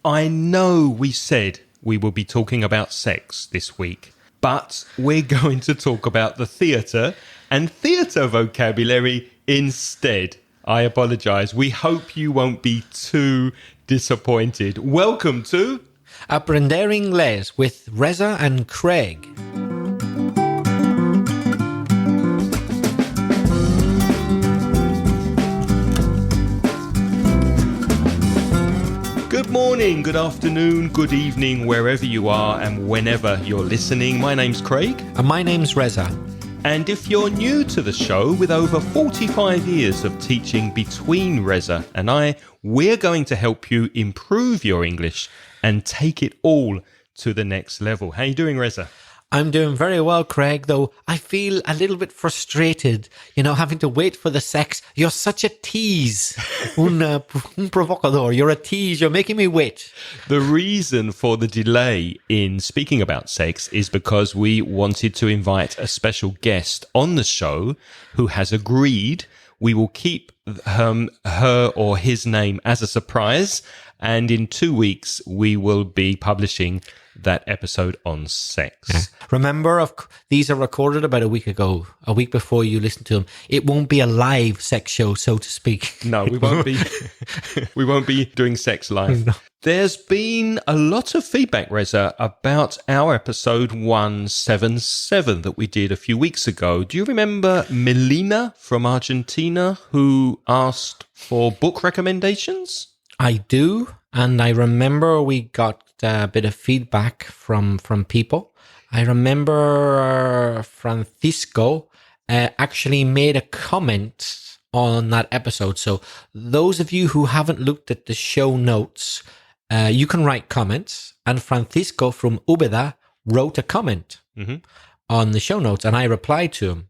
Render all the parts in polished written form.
I know we said we will be talking about sex this week, but we're going to talk about the theatre and theatre vocabulary instead. I apologise. We hope you won't be too disappointed. Welcome to Aprender Inglés with Reza and Craig. Good morning, good afternoon, good evening, wherever you are and whenever you're listening. My name's Craig. And my name's Reza. And if you're new to the show, with over 45 years of teaching between Reza and I, we're going to help you improve your English and take it all to the next level. How you doing, Reza? I'm doing very well, Craig, though I feel a little bit frustrated, having to wait for the sex. You're such a tease. un provocador. You're a tease. You're making me wait. The reason for the delay in speaking about sex is because we wanted to invite a special guest on the show who has agreed we will keep her or his name as a surprise. And in 2 weeks, we will be publishing that episode on sex. Yeah. Remember, these are recorded about a week ago, a week before you listen to them. It won't be a live sex show, so to speak. No, we won't be. We won't be doing sex live. No. There's been a lot of feedback, Reza, about our episode 177 that we did a few weeks ago. Do you remember Melina from Argentina who asked for book recommendations? I do, and I remember we got a bit of feedback from people. I remember Francisco actually made a comment on that episode. So those of you who haven't looked at the show notes, you can write comments. And Francisco from Ubeda wrote a comment on the show notes, and I replied to him.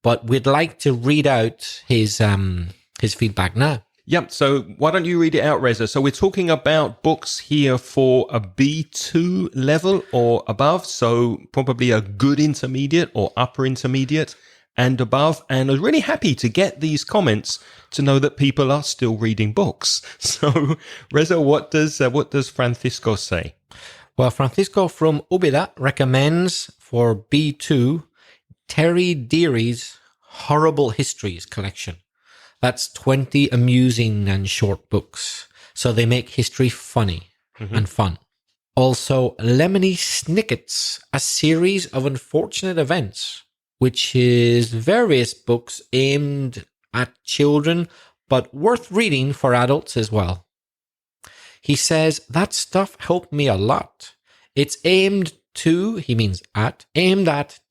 But we'd like to read out his feedback now. Yep, so why don't you read it out, Reza? So we're talking about books here for a B2 level or above, so probably a good intermediate or upper intermediate and above. And I was really happy to get these comments to know that people are still reading books. So, Reza, what does Francisco say? Well, Francisco from Ubeda recommends for B2 Terry Deary's Horrible Histories collection. That's 20 amusing and short books. So they make history funny and fun. Also, Lemony Snicket's A Series of Unfortunate Events, which is various books aimed at children, but worth reading for adults as well. He says, that stuff helped me a lot. It's aimed at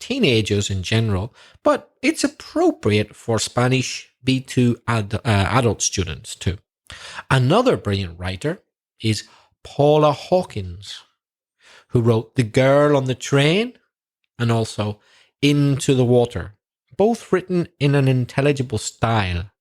teenagers in general, but it's appropriate for Spanish B2 adult students too. Another brilliant writer is Paula Hawkins, who wrote The Girl on the Train and also Into the Water, both written in an intelligible style.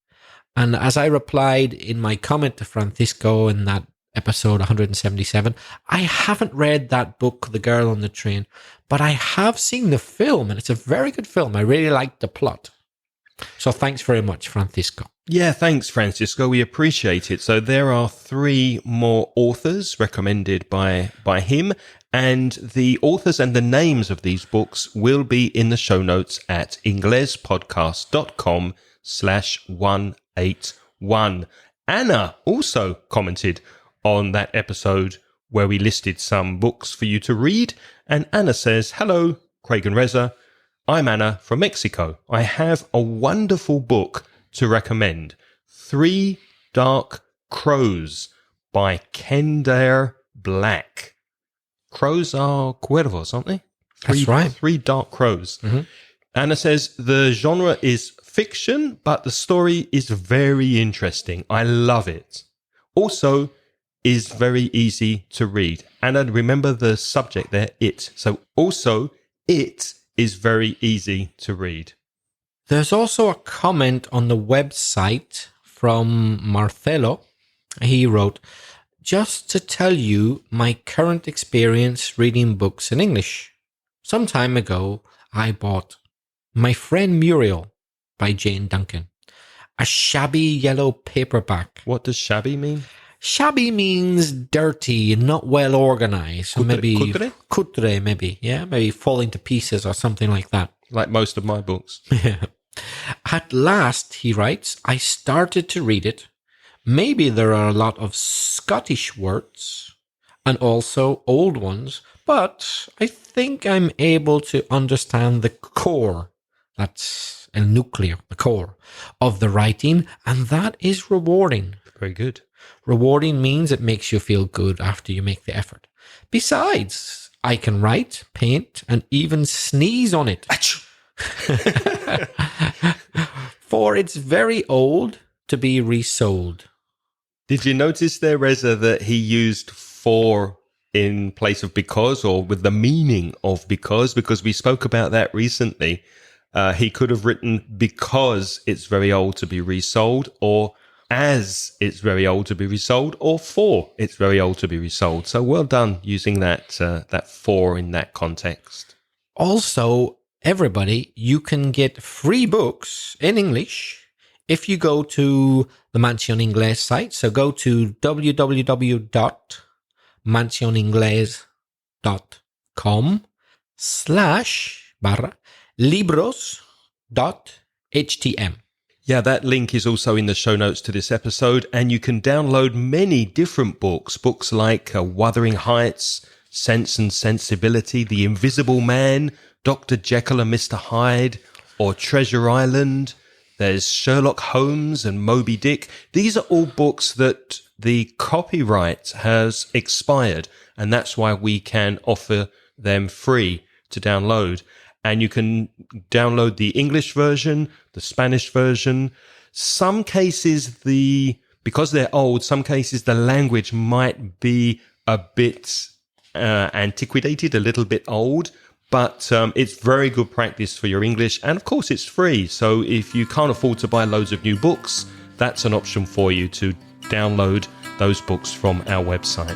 And as I replied in my comment to Francisco in that episode 177, I haven't read that book, The Girl on the Train, but I have seen the film, and it's a very good film. I really liked the plot. So thanks very much, Francisco. Yeah, thanks, Francisco. We appreciate it. So there are 3 more authors recommended by him, and the authors and the names of these books will be in the show notes at inglespodcast.com/181. Anna also commented on that episode where we listed some books for you to read, and Anna says, hello, Craig and Reza. I'm Anna from Mexico. I have a wonderful book to recommend. 3 Dark Crows by Kendare Black. Crows are cuervos, aren't they? That's right. 3 Dark Crows. Anna says the genre is fiction, but the story is very interesting. I love it. Also, is very easy to read. Anna, remember the subject there, it. So also, it is very easy to read. There's also a comment on the website from Marcelo. He wrote, just to tell you my current experience reading books in English. Some time ago, I bought My Friend Muriel by Jane Duncan, a shabby yellow paperback. What does shabby mean? Shabby means dirty, not well organized. So maybe cutre, maybe. Yeah, maybe falling to pieces or something like that. Like most of my books. At last, he writes, I started to read it. Maybe there are a lot of Scottish words and also old ones, but I think I'm able to understand the core. That's a nuclear, the core of the writing, and that is rewarding. Very good. Rewarding means it makes you feel good after you make the effort. Besides, I can write, paint, and even sneeze on it. For it's very old to be resold. Did you notice there, Reza, that he used for in place of because, or with the meaning of because we spoke about that recently? He could have written because it's very old to be resold, or as it's very old to be resold, or for it's very old to be resold. So well done using that for in that context. Also, everybody, you can get free books in English if you go to the Mansion Inglés site. So go to www.mansioningles.com/libros.htm. Yeah, that link is also in the show notes to this episode, and you can download many different books like Wuthering Heights, Sense and Sensibility, The Invisible Man, Dr. Jekyll and Mr. Hyde, or Treasure Island. There's Sherlock Holmes and Moby Dick. These are all books that the copyright has expired, and that's why we can offer them free to download. And you can download the English version, the Spanish version. Some cases, because they're old, some cases the language might be a bit antiquated, a little bit old. But it's very good practice for your English. And of course, it's free. So if you can't afford to buy loads of new books, that's an option for you to download those books from our website.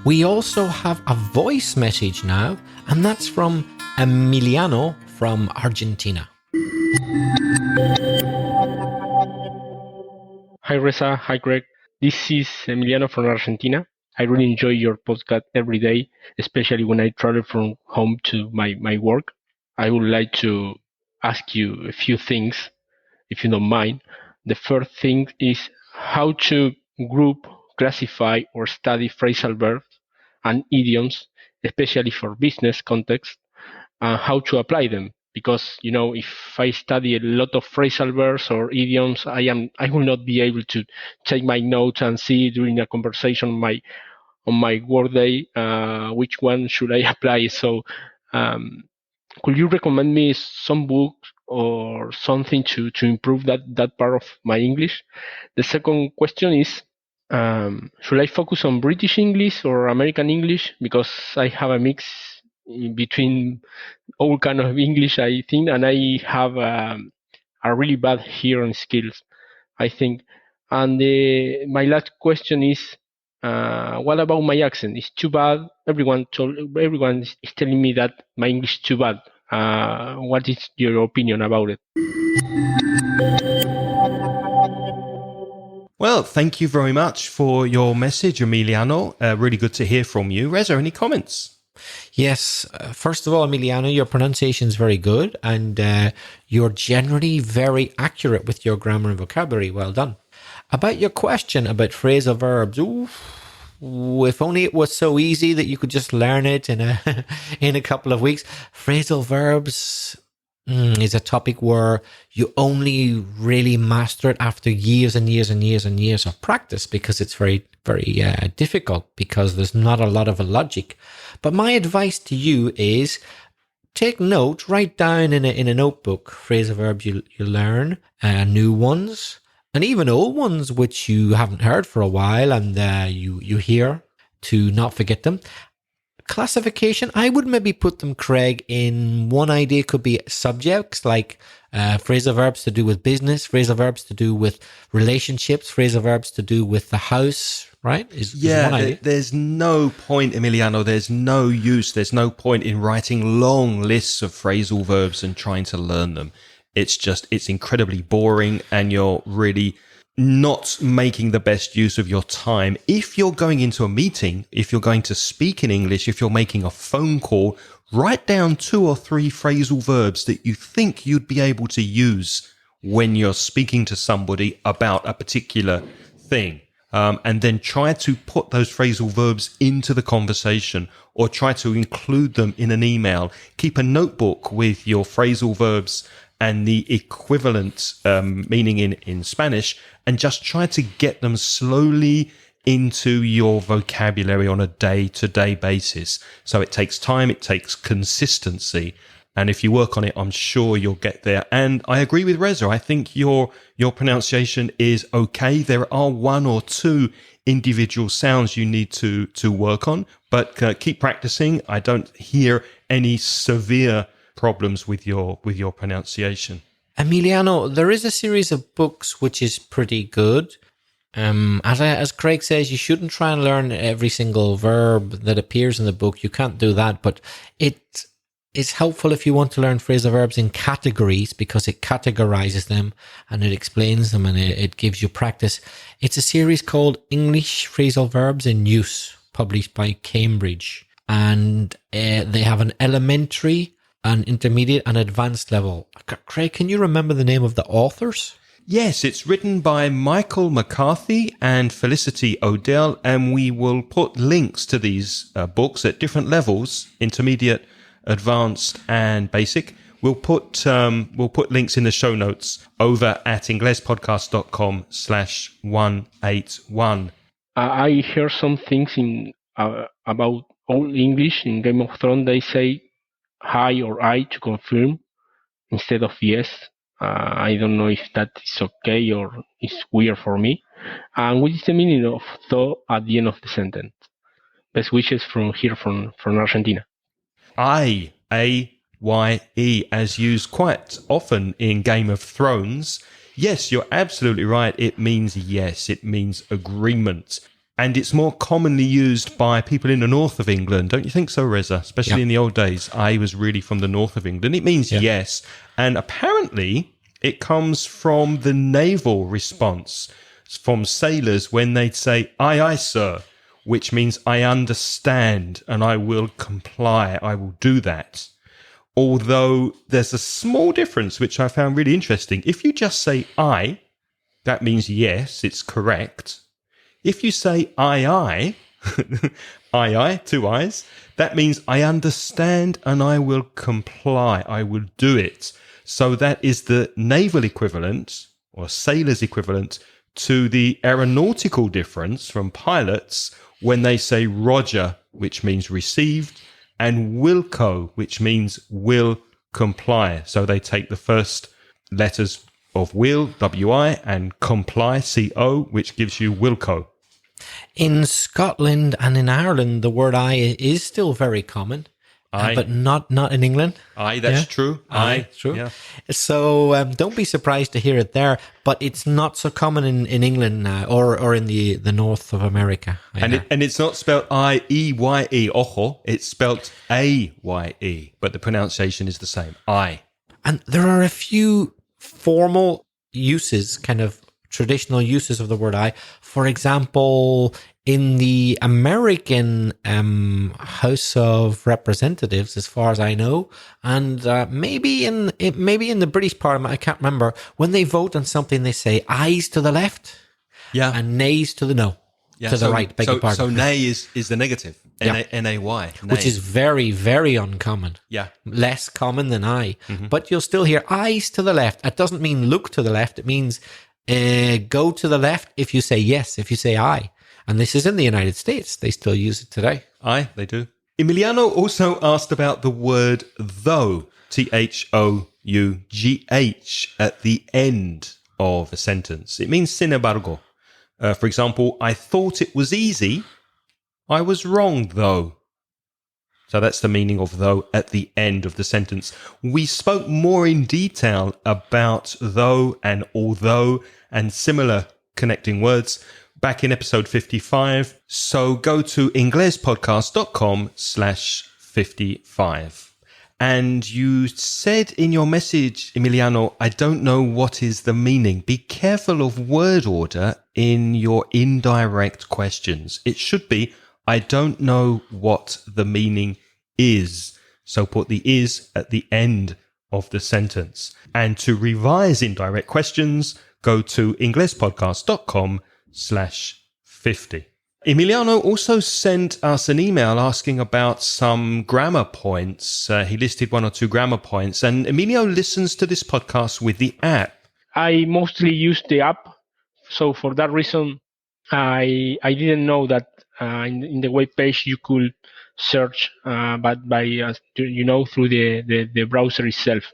We also have a voice message now, and that's from Emiliano from Argentina. Hi Reza, hi Greg. This is Emiliano from Argentina. I really enjoy your podcast every day, especially when I travel from home to my work. I would like to ask you a few things, if you don't mind. The first thing is how to group, classify, or study phrasal verbs and idioms, especially for business context, and how to apply them. Because, if I study a lot of phrasal verbs or idioms, I will not be able to take my notes and see during a conversation on my workday which one should I apply. So could you recommend me some books or something to improve that part of my English? The second question is, should I focus on British English or American English? Because I have a mix between all kind of English, I think, and I have a really bad hearing skills, I think. And my last question is, what about my accent? It's too bad. Everyone is telling me that my English is too bad. What is your opinion about it? Well, thank you very much for your message, Emiliano. Really good to hear from you. Reza, any comments? Yes. First of all, Emiliano, your pronunciation is very good, and you're generally very accurate with your grammar and vocabulary. Well done. About your question about phrasal verbs, if only it was so easy that you could just learn it in a couple of weeks. Phrasal verbs is a topic where you only really master it after years and years and years and years of practice, because it's very, very difficult, because there's not a lot of a logic. But my advice to you is take note, write down in a notebook phrasal verbs you learn, new ones, and even old ones which you haven't heard for a while, and you hear, to not forget them. Classification, I would maybe put them, Craig, in one idea could be subjects, like phrasal verbs to do with business, phrasal verbs to do with relationships, phrasal verbs to do with the house, right? Is Yeah, one idea. there's no point, Emiliano. There's no use. There's no point in writing long lists of phrasal verbs and trying to learn them. It's incredibly boring, and you're really not making the best use of your time. If you're going into a meeting, if you're going to speak in English, if you're making a phone call, write down 2 or 3 phrasal verbs that you think you'd be able to use when you're speaking to somebody about a particular thing. And then try to put those phrasal verbs into the conversation, or try to include them in an email. Keep a notebook with your phrasal verbs and the equivalent meaning in Spanish, and just try to get them slowly into your vocabulary on a day-to-day basis. So it takes time, it takes consistency. And if you work on it, I'm sure you'll get there. And I agree with Reza. I think your pronunciation is okay. There are 1 or 2 individual sounds you need to work on, but keep practicing. I don't hear any severe problems with your pronunciation. Emiliano, there is a series of books which is pretty good. As Craig says, you shouldn't try and learn every single verb that appears in the book. You can't do that, but it's helpful if you want to learn phrasal verbs in categories, because it categorizes them and it explains them, and it gives you practice. It's a series called English Phrasal Verbs in Use, published by Cambridge. And they have an elementary, an intermediate, and advanced level. Craig, can you remember the name of the authors? Yes, it's written by Michael McCarthy and Felicity Odell, and we will put links to these books at different levels, intermediate, advanced, and basic. We'll put links in the show notes over at inglespodcast.com/181. I hear some things about Old English in Game of Thrones. They say hi or I to confirm instead of yes. I don't know if that is okay or is weird for me. And what is the meaning of though at the end of the sentence? Best wishes from here, from Argentina. AYE, as used quite often in Game of Thrones. Yes, you're absolutely right. It means yes. It means agreement. And it's more commonly used by people in the north of England. Don't you think so, Reza? Especially in the old days. I was really from the north of England. It means yes. And apparently it comes from the naval response from sailors when they'd say, aye, aye, sir, which means I understand and I will comply. I will do that. Although there's a small difference, which I found really interesting. If you just say aye, that means yes, it's correct. If you say aye, aye, aye, aye, 2 eyes, that means I understand and I will comply. I will do it. So that is the naval equivalent, or sailor's equivalent, to the aeronautical difference from pilots when they say Roger, which means received, and Wilco, which means will comply. So they take the first letters of will, W-I, and comply, C-O, which gives you Wilco. In Scotland and in Ireland, the word I is still very common, but not in England. Aye, that's true. Aye, true. Yeah. So don't be surprised to hear it there, but it's not so common in England now, or in the north of America. And it's not spelled I-E-Y-E, ojo. It's spelled A-Y-E, but the pronunciation is the same. I. And there are a few formal uses, kind of traditional uses of the word I. For example, in the American House of Representatives, as far as I know, and maybe in the British Parliament, I can't remember, when they vote on something, they say ayes to the left, and nays to the no, to the right. Beg your pardon. So nay is the negative, N-A-Y, which is very, very uncommon. Yeah, less common than I. But you'll still hear ayes to the left. It doesn't mean look to the left. It means go to the left if you say yes, if you say I. And this is in the United States. They still use it today. Aye, they do. Emiliano also asked about the word though, T-H-O-U-G-H, at the end of a sentence. It means sin embargo. For example, I thought it was easy. I was wrong though. So that's the meaning of though at the end of the sentence. We spoke more in detail about though and although and similar connecting words back in episode 55. So go to inglespodcast.com/55. And you said in your message, Emiliano, I don't know what is the meaning. Be careful of word order in your indirect questions. It should be, I don't know what the meaning is. So put the is at the end of the sentence. And to revise indirect questions, go to inglespodcast.com/50. Emiliano also sent us an email asking about some grammar points. He listed 1 or 2 grammar points. And Emilio listens to this podcast with the app. I mostly use the app. So for that reason, I didn't know that in the web page you could search, but by through the browser itself.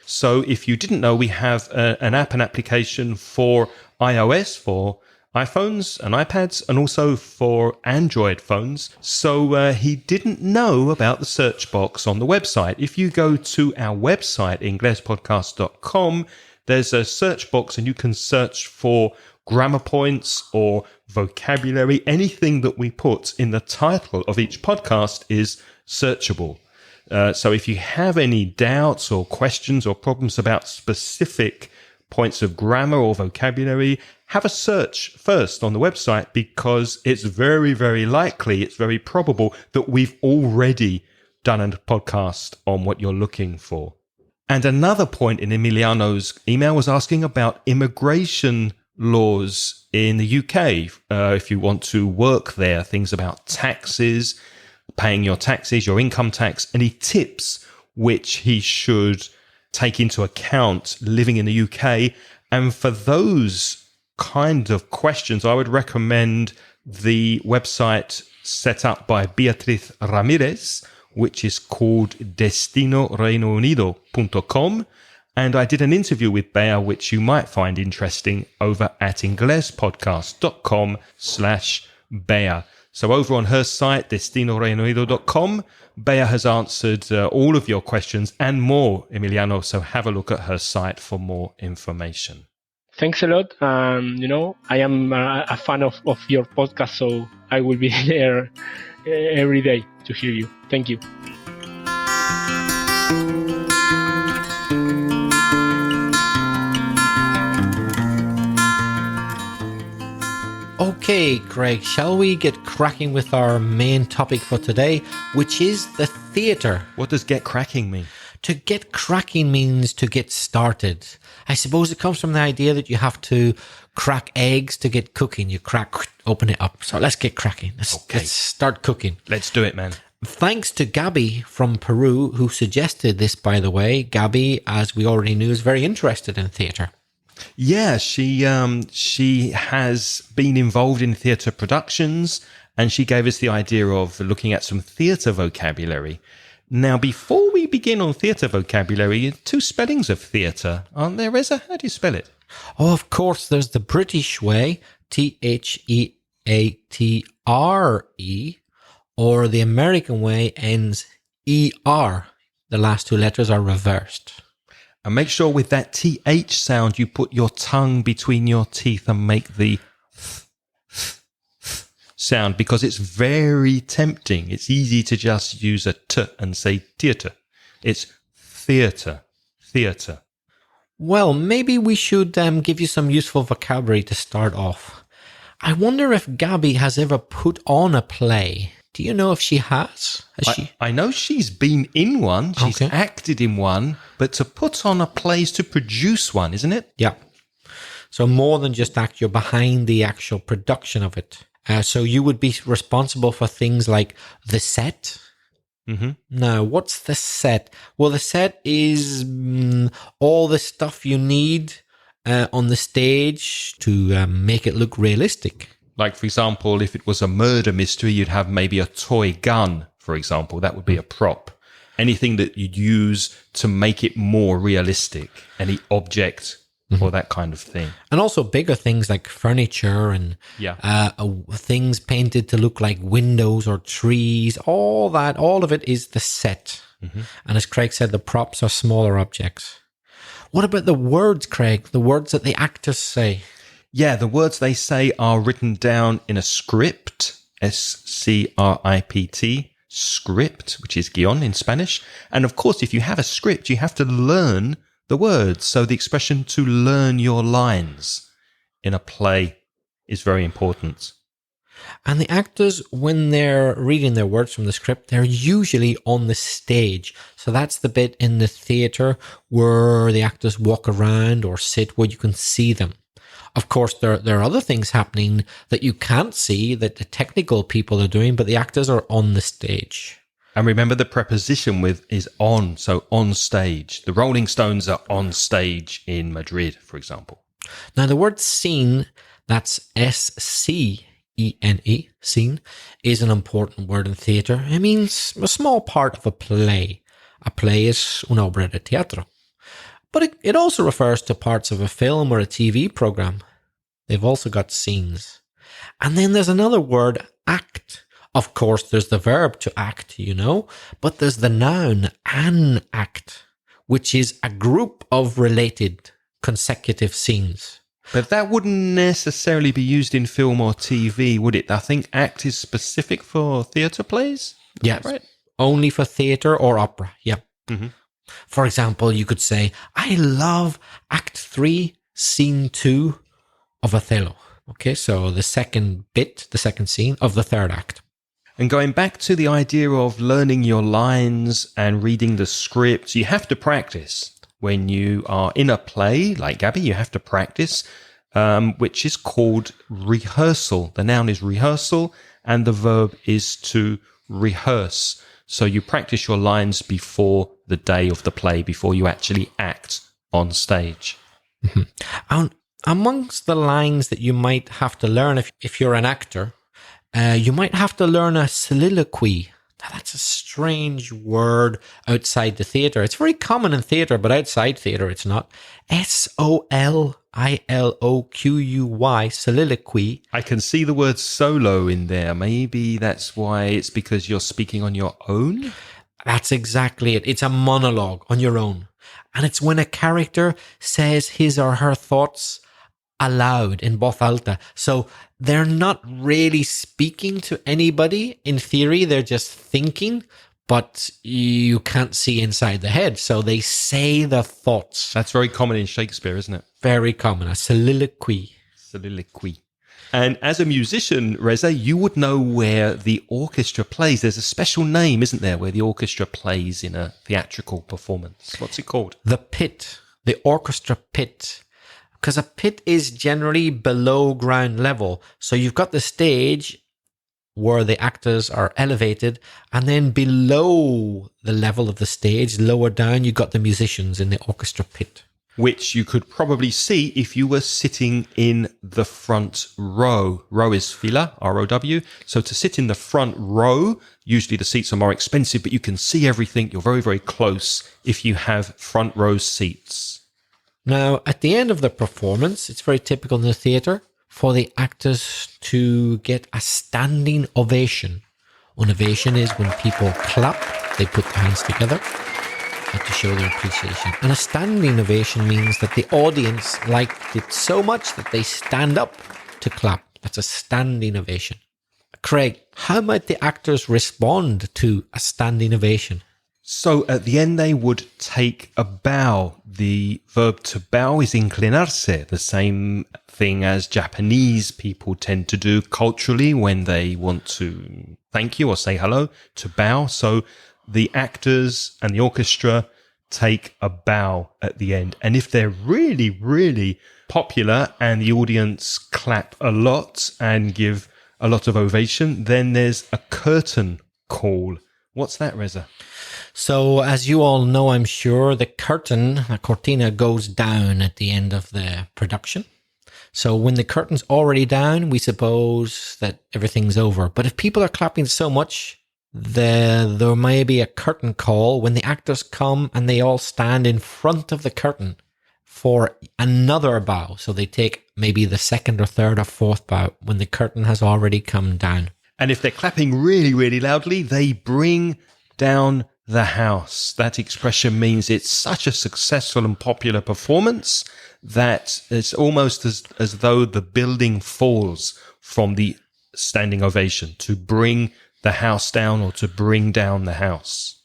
So if you didn't know, we have an application for iOS, for iPhones and iPads, and also for Android phones. So he didn't know about the search box on the website. If you go to our website, inglespodcast.com, there's a search box and you can search for grammar points or vocabulary. Anything that we put in the title of each podcast is searchable. So if you have any doubts or questions or problems about specific points of grammar or vocabulary, have a search first on the website, because it's very, very likely, it's very probable that we've already done a podcast on what you're looking for. And another point in Emiliano's email was asking about immigration laws in the UK. If you want to work there, things about taxes, paying your taxes, your income tax, any tips which he should take into account living in the UK. And for those kind of questions, I would recommend the website set up by Beatriz Ramirez, which is called destinoreinounido.com. And I did an interview with Bea, which you might find interesting, over at inglespodcast.com/Bea. So over on her site, destinoreinounido.com, Bea has answered all of your questions and more, Emiliano. So have a look at her site for more information. Thanks a lot. I am a fan of your podcast, so I will be there every day to hear you. Thank you. Okay, Craig, shall we get cracking with our main topic for today, which is the theatre? What does get cracking mean? To get cracking means to get started. I suppose it comes from the idea that you have to crack eggs to get cooking. You crack, open it up. So let's get cracking. Let's start cooking. Let's do it, man. Thanks to Gabby from Peru, who suggested this, by the way. Gabby, as we already knew, is very interested in theatre. Yeah, she has been involved in theatre productions, and she gave us the idea of looking at some theatre vocabulary. Now, before we begin on theatre vocabulary, 2 spellings of theatre, aren't there, Reza? How do you spell it? Oh, of course, there's the British way, Theatre, or the American way ends ER. The last 2 letters are reversed. And make sure with that TH sound, you put your tongue between your teeth and make the sound, because it's very tempting. It's easy to just use a T and say theatre. It's theatre, theatre. Well, maybe we should give you some useful vocabulary to start off. I wonder if Gabby has ever put on a play. Do you know if she has? I know she's been in one. She's acted in one. But to put on a play is to produce one, isn't it? Yeah. So more than just act, you're behind the actual production of it. So you would be responsible for things like the set. Mm-hmm. Now, what's the set? Well, the set is all the stuff you need on the stage to make it look realistic. Like, for example, if it was a murder mystery, you'd have maybe a toy gun, for example. That would be a prop. Anything that you'd use to make it more realistic. Any object or that kind of thing. And also bigger things like furniture and things painted to look like windows or trees. All of it is the set. Mm-hmm. And as Craig said, the props are smaller objects. What about the words, Craig? The words that the actors say? Yeah, the words they say are written down in a script, script, script, which is guion in Spanish. And of course, if you have a script, you have to learn the words. So the expression to learn your lines in a play is very important. And the actors, when they're reading their words from the script, they're usually on the stage. So that's the bit in the theatre where the actors walk around or sit where you can see them. Of course, there are other things happening that you can't see that the technical people are doing, but the actors are on the stage. And remember the preposition with is on, so on stage. The Rolling Stones are on stage in Madrid, for example. Now, the word scene, that's SCENE, scene, is an important word in theatre. It means a small part of a play. A play is una obra de teatro. But it also refers to parts of a film or a TV program. They've also got scenes. And then there's another word, act. Of course, there's the verb to act, but there's the noun, an act, which is a group of related consecutive scenes. But that wouldn't necessarily be used in film or TV, would it? I think act is specific for theatre plays. Yes, right? Only for theatre or opera, yeah. Mm-hmm. For example, you could say, I love Act 3, Scene 2 of Othello. Okay, so the second scene of the third act. And going back to the idea of learning your lines and reading the script, you have to practice. When you are in a play, like Gabby, you have to practice, which is called rehearsal. The noun is rehearsal and the verb is to rehearse. So you practice your lines before the day of the play, before you actually act on stage. Mm-hmm. And amongst the lines that you might have to learn if you're an actor, you might have to learn a soliloquy. Now, that's a strange word outside the theatre. It's very common in theatre, but outside theatre it's not. SOLILOQUY, soliloquy. I can see the word solo in there. Maybe that's why it's because you're speaking on your own? That's exactly it. It's a monologue on your own. And it's when a character says his or her thoughts aloud in voz alta. So they're not really speaking to anybody. In theory, they're just thinking, but you can't see inside the head. So they say the thoughts. That's very common in Shakespeare, isn't it? Very common. A soliloquy. Soliloquy. And as a musician, Reza, you would know where the orchestra plays. There's a special name, isn't there, where the orchestra plays in a theatrical performance. What's it called? The pit. The orchestra pit. Because a pit is generally below ground level. So you've got the stage where the actors are elevated, and then below the level of the stage, lower down, you've got the musicians in the orchestra pit. Which you could probably see if you were sitting in the front row. Row is fila, R-O-W. So to sit in the front row, usually the seats are more expensive, but you can see everything. You're very, very close if you have front row seats. Now, at the end of the performance, it's very typical in the theatre for the actors to get a standing ovation. An ovation is when people clap, they put their hands together to show their appreciation. And a standing ovation means that the audience liked it so much that they stand up to clap. That's a standing ovation. Craig, how might the actors respond to a standing ovation? So at the end, they would take a bow. The verb to bow is inclinarse, the same thing as Japanese people tend to do culturally when they want to thank you or say hello, to bow. So the actors and the orchestra take a bow at the end. And if they're really, really popular and the audience clap a lot and give a lot of ovation, then there's a curtain call. What's that, Reza? So, as you all know, I'm sure, the cortina goes down at the end of the production. So when the curtain's already down, we suppose that everything's over. But if people are clapping so much, there may be a curtain call when the actors come and they all stand in front of the curtain for another bow. So they take maybe the second or third or fourth bow when the curtain has already come down. And if they're clapping really, really loudly, they bring down the house. That expression means it's such a successful and popular performance that it's almost as though the building falls from the standing ovation to bring the house down or to bring down the house.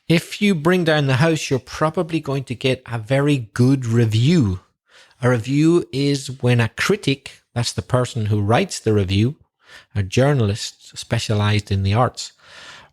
If you bring down the house, you're probably going to get a very good review. A review is when a critic, that's the person who writes the review, a journalist specialized in the arts,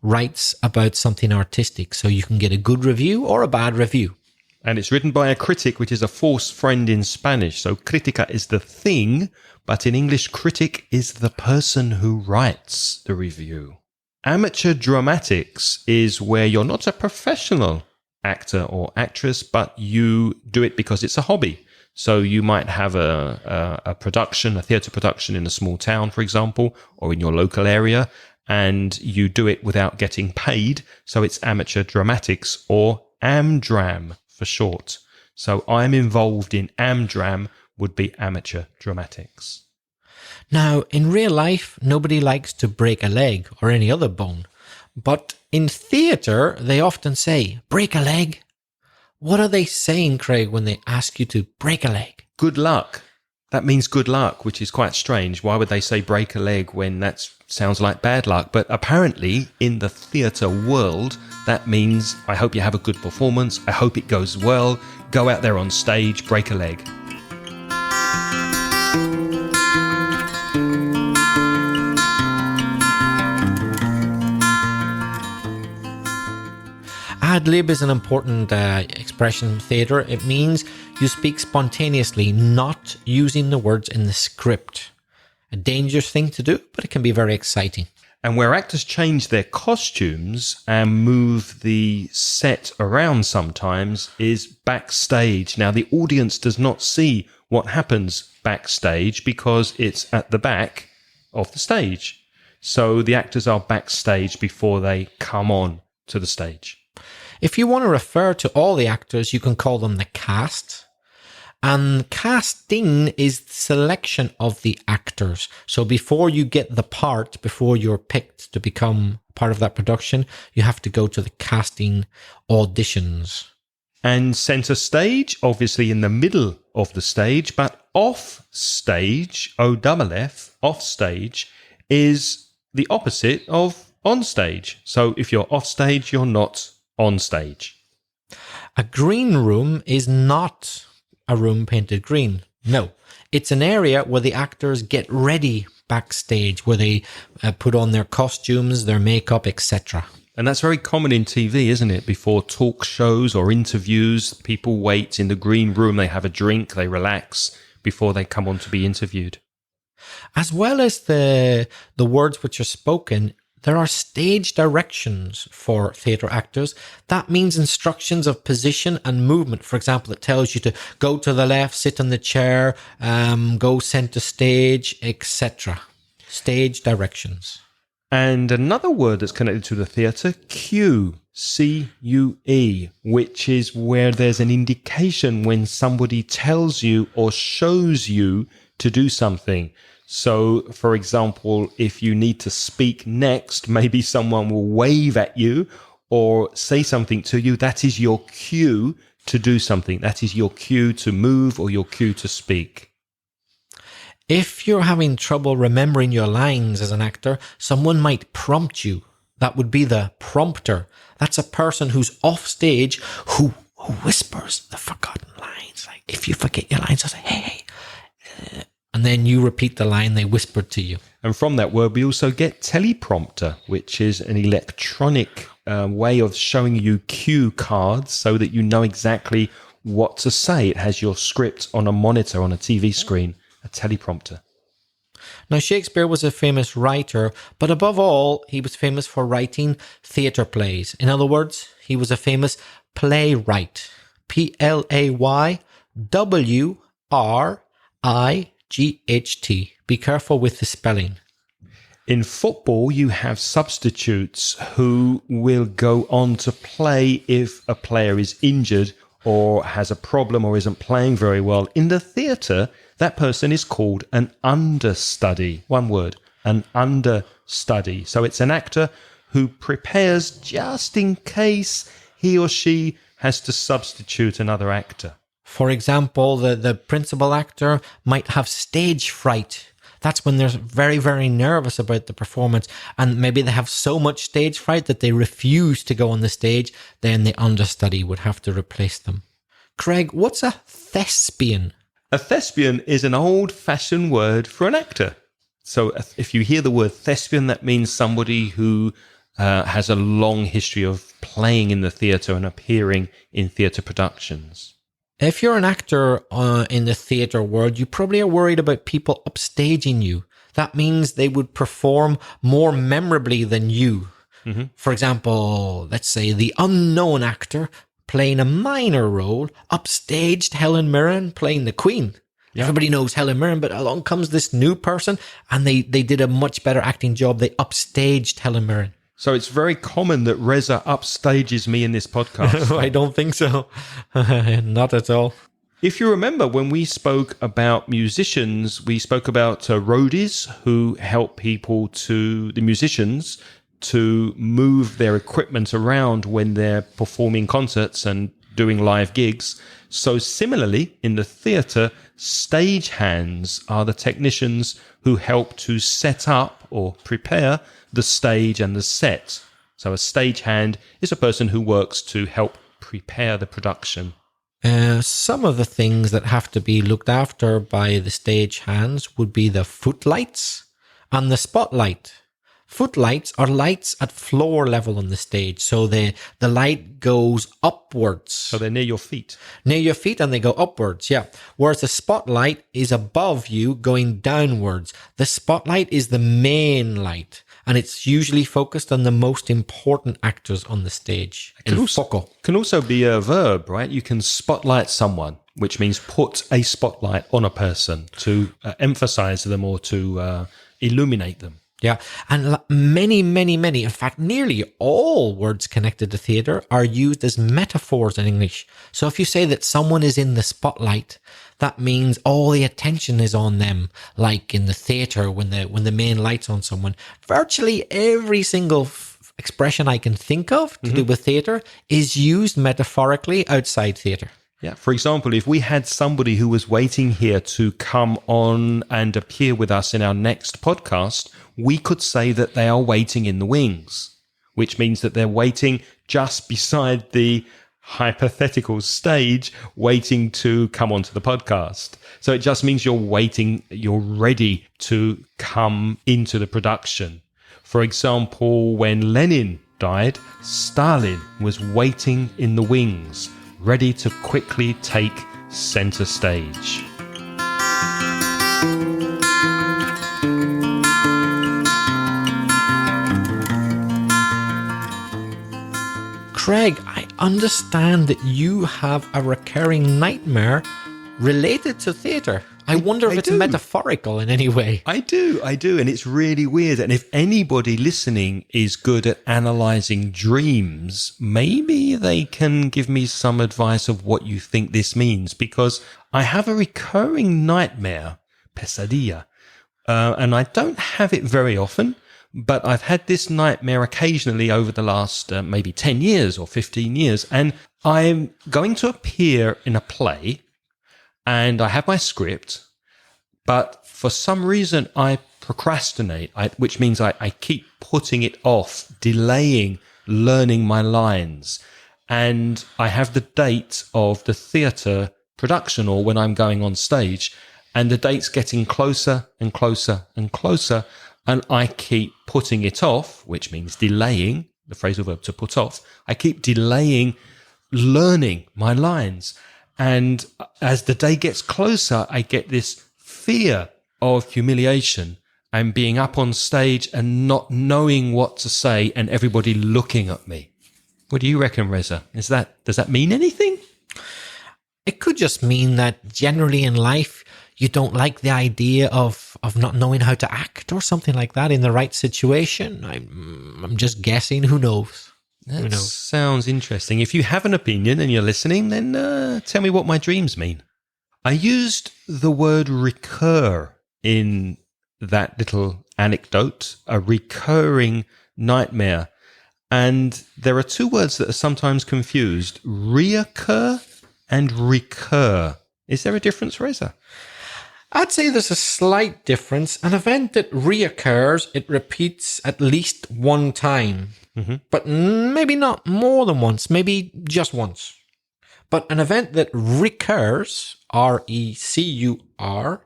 writes about something artistic. So you can get a good review or a bad review. And it's written by a critic, which is a false friend in Spanish. So crítica is the thing, but in English, critic is the person who writes the review. Amateur dramatics is where you're not a professional actor or actress, but you do it because it's a hobby. So you might have a production, a theatre production in a small town, for example, or in your local area, and you do it without getting paid. So it's amateur dramatics, or AmDram for short. So I'm involved in AmDram would be amateur dramatics. Now, in real life, nobody likes to break a leg or any other bone. But in theatre, they often say, break a leg. What are they saying, Craig, when they ask you to break a leg? Good luck. That means good luck, which is quite strange. Why would they say break a leg when that sounds like bad luck? But apparently, in the theatre world, that means I hope you have a good performance. I hope it goes well. Go out there on stage, break a leg. Ad-lib is an important expression in theatre. It means you speak spontaneously, not using the words in the script. A dangerous thing to do, but it can be very exciting. And where actors change their costumes and move the set around sometimes is backstage. Now, the audience does not see what happens backstage because it's at the back of the stage. So the actors are backstage before they come on to the stage. If you want to refer to all the actors, you can call them the cast. And casting is the selection of the actors. So before you get the part, before you're picked to become part of that production, you have to go to the casting auditions. And centre stage, obviously in the middle of the stage, but off stage, OFF, off stage, is the opposite of on stage. So if you're off stage, you're not on stage. A green room is not a room painted green. No, it's an area where the actors get ready backstage, where they put on their costumes, their makeup, etc. And that's very common in TV, isn't it? Before talk shows or interviews, people wait in the green room, they have a drink, they relax before they come on to be interviewed. As well as the words which are spoken, there are stage directions for theatre actors. That means instructions of position and movement. For example, it tells you to go to the left, sit on the chair, go centre stage, etc. Stage directions. And another word that's connected to the theatre, cue, C-U-E, which is where there's an indication when somebody tells you or shows you to do something. So, for example, if you need to speak next, maybe someone will wave at you or say something to you. That is your cue to do something. That is your cue to move or your cue to speak. If you're having trouble remembering your lines as an actor, someone might prompt you. That would be the prompter. That's a person who's off stage who whispers the forgotten lines. Like if you forget your lines, I'll say, hey. And then you repeat the line they whispered to you. And from that word, we also get teleprompter, which is an electronic way of showing you cue cards so that you know exactly what to say. It has your script on a monitor, on a TV screen, a teleprompter. Now, Shakespeare was a famous writer, but above all, he was famous for writing theatre plays. In other words, he was a famous playwright. P-L-A-Y-W-R-I-G-H-T. Be careful with the spelling. In football, you have substitutes who will go on to play if a player is injured or has a problem or isn't playing very well. In the theatre, that person is called an understudy. One word, an understudy. So it's an actor who prepares just in case he or she has to substitute another actor. For example, the principal actor might have stage fright. That's when they're very, very nervous about the performance, and maybe they have so much stage fright that they refuse to go on the stage. Then the understudy would have to replace them. Craig, what's a thespian? A thespian is an old-fashioned word for an actor. So if you hear the word thespian, that means somebody who has a long history of playing in the theatre and appearing in theatre productions. If you're an actor in the theatre world, you probably are worried about people upstaging you. That means they would perform more memorably than you. Mm-hmm. For example, let's say the unknown actor playing a minor role upstaged Helen Mirren playing the Queen. Yeah. Everybody knows Helen Mirren, but along comes this new person and they did a much better acting job. They upstaged Helen Mirren. So it's very common that Reza upstages me in this podcast. I don't think so. Not at all. If you remember, when we spoke about musicians, we spoke about roadies who help the musicians to move their equipment around when they're performing concerts and doing live gigs. So similarly, in the theatre, stagehands are the technicians who help to set up or prepare the stage and the set. So a stagehand is a person who works to help prepare the production. Some of the things that have to be looked after by the stagehands would be the footlights and the spotlight. Footlights are lights at floor level on the stage. So the light goes upwards. So they're near your feet. Near your feet and they go upwards, yeah. Whereas the spotlight is above you going downwards. The spotlight is the main light. And it's usually focused on the most important actors on the stage. Can also be a verb, right? You can spotlight someone, which means put a spotlight on a person to emphasize them or to illuminate them. Yeah, and many, in fact, nearly all words connected to theatre are used as metaphors in English. So if you say that someone is in the spotlight, that means all the attention is on them. Like in the theatre, when the main light's on someone, virtually every single expression I can think of to do with theatre is used metaphorically outside theatre. Yeah. For example, if we had somebody who was waiting here to come on and appear with us in our next podcast, we could say that they are waiting in the wings, which means that they're waiting just beside the hypothetical stage, waiting to come onto the podcast. So it just means you're waiting, you're ready to come into the production. For example, when Lenin died, Stalin was waiting in the wings, ready to quickly take center stage. Craig, I understand that you have a recurring nightmare related to theatre. I wonder if it's metaphorical in any way. I do. And it's really weird. And if anybody listening is good at analysing dreams, maybe they can give me some advice of what you think this means. Because I have a recurring nightmare, pesadilla, and I don't have it very often. But I've had this nightmare occasionally over the last maybe 10 years or 15 years. And I'm going to appear in a play and I have my script, but for some reason I procrastinate, which means I keep putting it off, delaying learning my lines. And I have the date of the theatre production or when I'm going on stage, and the date's getting closer and closer and closer. And I keep putting it off, which means delaying, the phrasal verb to put off. I keep delaying learning my lines. And as the day gets closer, I get this fear of humiliation and being up on stage and not knowing what to say and everybody looking at me. What do you reckon, Reza? Does that mean anything? It could just mean that generally in life, you don't like the idea of not knowing how to act or something like that in the right situation. I'm just guessing. Who knows? That sounds interesting. If you have an opinion and you're listening, then tell me what my dreams mean. I used the word recur in that little anecdote, a recurring nightmare. And there are two words that are sometimes confused, reoccur and recur. Is there a difference, Reza? I'd say there's a slight difference. An event that reoccurs, it repeats at least one time, but maybe not more than once, maybe just once. But an event that recurs, R-E-C-U-R,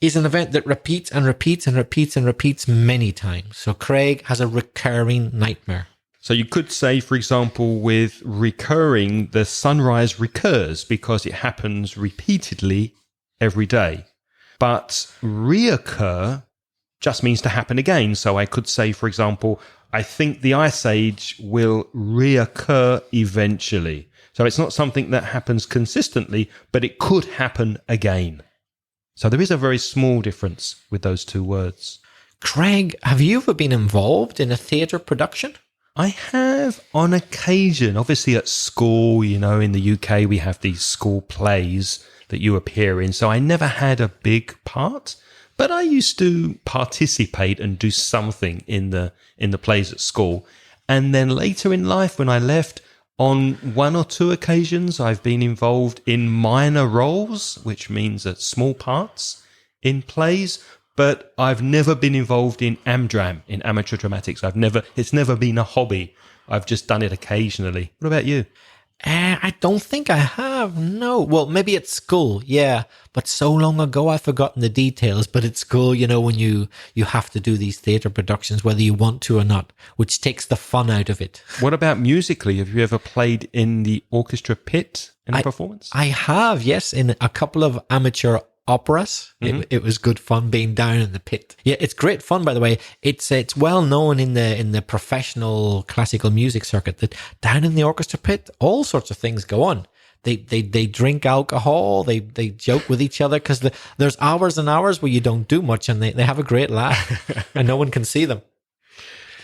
is an event that repeats and repeats and repeats and repeats many times. So Craig has a recurring nightmare. So you could say, for example, with recurring, the sunrise recurs because it happens repeatedly every day. But reoccur just means to happen again. So I could say, for example, I think the Ice Age will reoccur eventually. So it's not something that happens consistently, but it could happen again. So there is a very small difference with those two words. Craig, have you ever been involved in a theatre production? I have on occasion, obviously at school, in the UK, we have these school plays that you appear in. So I never had a big part, but I used to participate and do something in the plays at school. And then later in life, when I left, on one or two occasions, I've been involved in minor roles, which means small parts in plays. But I've never been involved in AmDram, in amateur dramatics. It's never been a hobby. I've just done it occasionally. What about you? I don't think I have, no. Well, maybe at school, yeah. But so long ago, I've forgotten the details. But at school, when you have to do these theatre productions, whether you want to or not, which takes the fun out of it. What about musically? Have you ever played in the orchestra pit in a performance? I have, yes, in a couple of amateur operas. It was good fun being down in the pit. Yeah, it's great fun, by the way. It's well known in the professional classical music circuit that down in the orchestra pit, all sorts of things go on. They drink alcohol, they joke with each other because there's hours and hours where you don't do much and they have a great laugh and no one can see them.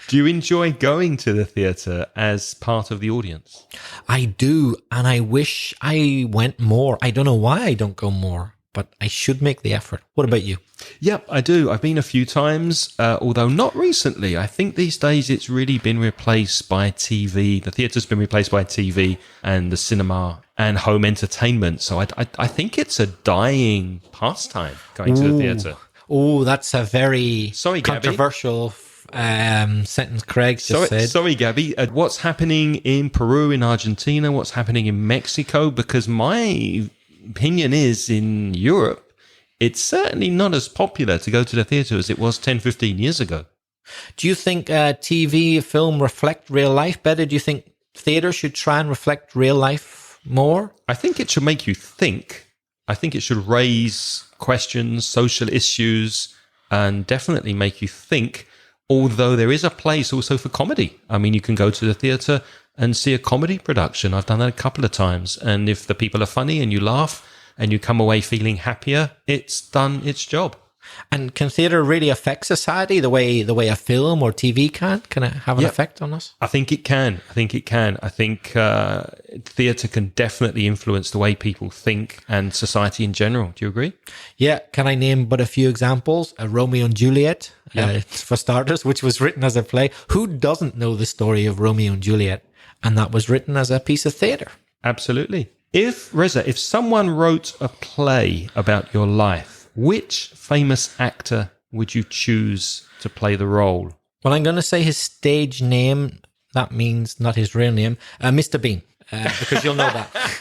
Do you enjoy going to the theatre as part of the audience? I do, and I wish I went more. I don't know why I don't go more, but I should make the effort. What about you? Yep, I do. I've been a few times, although not recently. I think these days it's really been replaced by TV. The theatre's been replaced by TV and the cinema and home entertainment. So I think it's a dying pastime going to the theatre. Oh, that's a very controversial sentence Craig just said. Sorry, Gabby. What's happening in Peru, in Argentina? What's happening in Mexico? Because my opinion is in Europe, it's certainly not as popular to go to the theatre as it was 10, 15 years ago. Do you think TV, film reflect real life better? Do you think theatre should try and reflect real life more? I think it should make you think. I think it should raise questions, social issues, and definitely make you think, although there is a place also for comedy. I mean, you can go to the theatre and see a comedy production. I've done that a couple of times. And if the people are funny and you laugh and you come away feeling happier, it's done its job. And can theatre really affect society the way a film or TV can? Can it have an effect on us? I think it can. I think theatre can definitely influence the way people think and society in general. Do you agree? Yeah. Can I name but a few examples? Romeo and Juliet, for starters, which was written as a play. Who doesn't know the story of Romeo and Juliet? And that was written as a piece of theatre. Absolutely. If someone wrote a play about your life, which famous actor would you choose to play the role? Well, I'm going to say his stage name. That means not his real name. Mr. Bean, because you'll know that.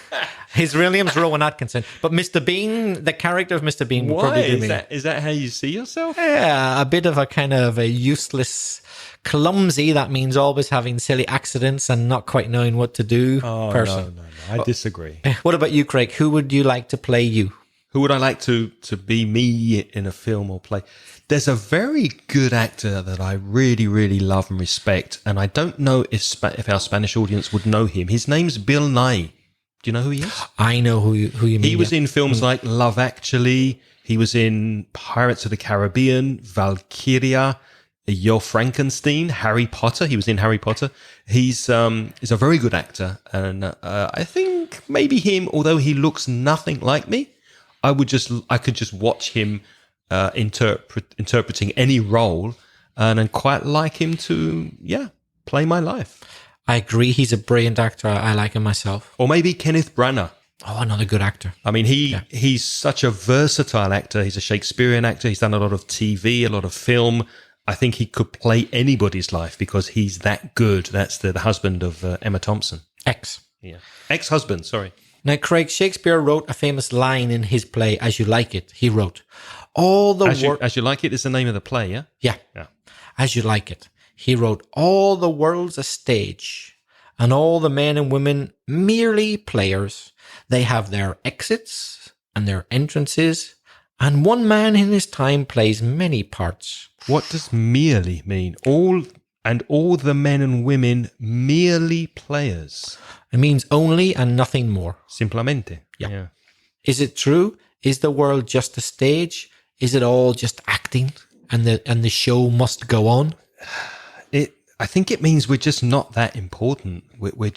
His real name's Rowan Atkinson. But Mr. Bean, the character of Mr. Bean would probably do me. Is that how you see yourself? Yeah, a bit of a kind of a useless, clumsy, that means always having silly accidents and not quite knowing what to do person. No. I disagree. What about you, Craig? Who would you like to play you? Who would I like to be me in a film or play? There's a very good actor that I really, really love and respect, and I don't know if our Spanish audience would know him. His name's Bill Nye. Do you know who he is? I know who you mean. He was in films like Love Actually. He was in Pirates of the Caribbean, Valkyria, Yo Frankenstein, Harry Potter. He was in Harry Potter. He's a very good actor, and I think maybe him, although he looks nothing like me, I could just watch him interpreting any role, and quite like him to play my life. I agree. He's a brilliant actor. I like him myself. Or maybe Kenneth Branagh. Oh, another good actor. I mean, he's such a versatile actor. He's a Shakespearean actor. He's done a lot of TV, a lot of film. I think he could play anybody's life because he's that good. That's the husband of Emma Thompson. Ex-husband, sorry. Now, Craig, Shakespeare wrote a famous line in his play, As You Like It. He wrote, As You Like It is the name of the play, yeah? Yeah. As You Like It. He wrote, all the world's a stage, and all the men and women merely players. They have their exits and their entrances, and one man in his time plays many parts. What does merely mean? All the men and women merely players. It means only and nothing more. Simplemente. Yeah. Is it true? Is the world just a stage? Is it all just acting and the show must go on? I think it means we're just not that important. We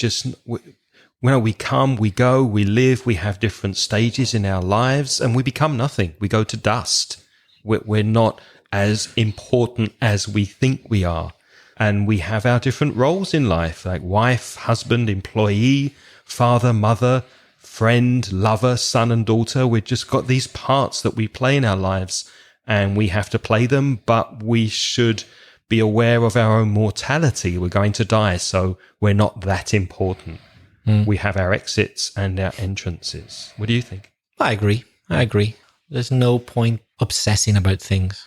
come, we go, we live, we have different stages in our lives, and we become nothing. We go to dust. We're not as important as we think we are. And we have our different roles in life, like wife, husband, employee, father, mother, friend, lover, son and daughter. We've just got these parts that we play in our lives, and we have to play them, but we should be aware of our own mortality. We're going to die, so we're not that important. We have our exits and our entrances. What do you think? I agree. There's no point obsessing about things.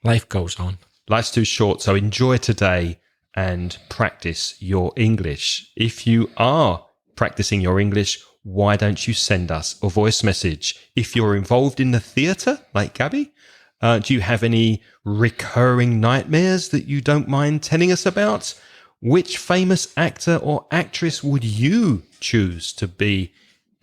Life goes on. Life's too short, so enjoy today and practice your English. If you are practicing your English, why don't you send us a voice message? If you're involved in the theatre, like Gabby, do you have any recurring nightmares that you don't mind telling us about? Which famous actor or actress would you choose to be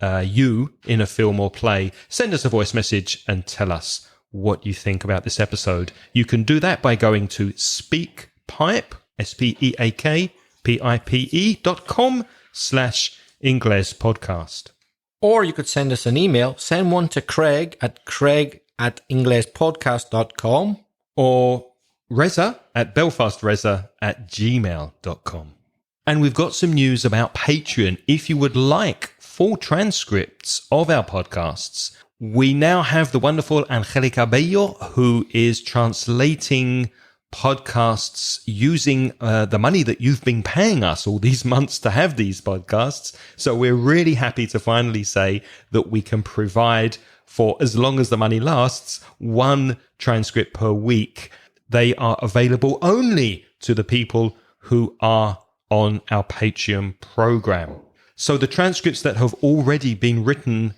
you in a film or play? Send us a voice message and tell us what you think about this episode. You can do that by going to speakpipe, speakpipe.com/Ingles podcast. Or you could send us an email. Send one to Craig at inglespodcast.com. Or Reza at belfastreza@gmail.com. And we've got some news about Patreon. If you would like full transcripts of our podcasts, we now have the wonderful Angelica Bello, who is translating podcasts using the money that you've been paying us all these months to have these podcasts. So we're really happy to finally say that we can provide, for as long as the money lasts, one transcript per week. They are available only to the people who are on our Patreon program. So the transcripts that have already been written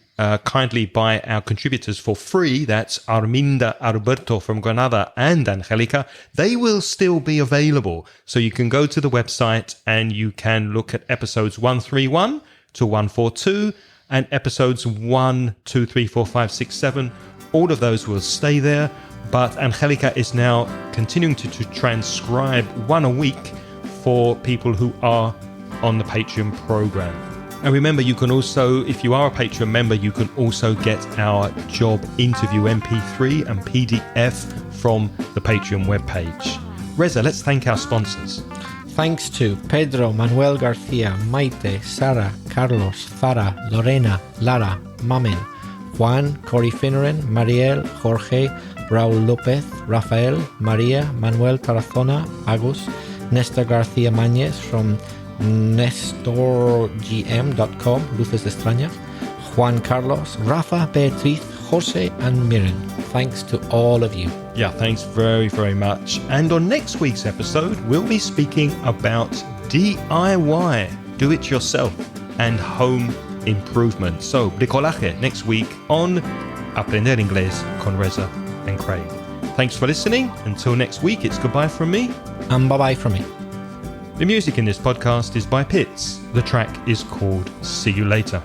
kindly by our contributors for free, that's Arminda, Alberto from Granada and Angelica, they will still be available. So you can go to the website and you can look at episodes 131 to 142 and episodes 1, 2, 3, 4, 5, 6, 7. All of those will stay there. But Angelica is now continuing to transcribe one a week for people who are on the Patreon program. And remember, you can also, if you are a Patreon member, you can also get our job interview MP3 and PDF from the Patreon webpage. Reza, let's thank our sponsors. Thanks to Pedro, Manuel Garcia, Maite, Sara, Carlos, Zara, Lorena, Lara, Mamen, Juan, Cory Finneran, Mariel, Jorge, Raúl López, Rafael, María, Manuel Tarazona, Agus, Néstor García Mañez from nestorgm.com, Luces Extrañas, Juan Carlos, Rafa, Beatriz, Jose and Miren. Thanks to all of you. Yeah, thanks very, very much. And on next week's episode, we'll be speaking about DIY, do it yourself, and home improvement. So, bricolaje next week on Aprender Inglés con Reza and Craig. Thanks for listening. Until next week, it's goodbye from me. And bye-bye from me. The music in this podcast is by Pitts. The track is called See You Later.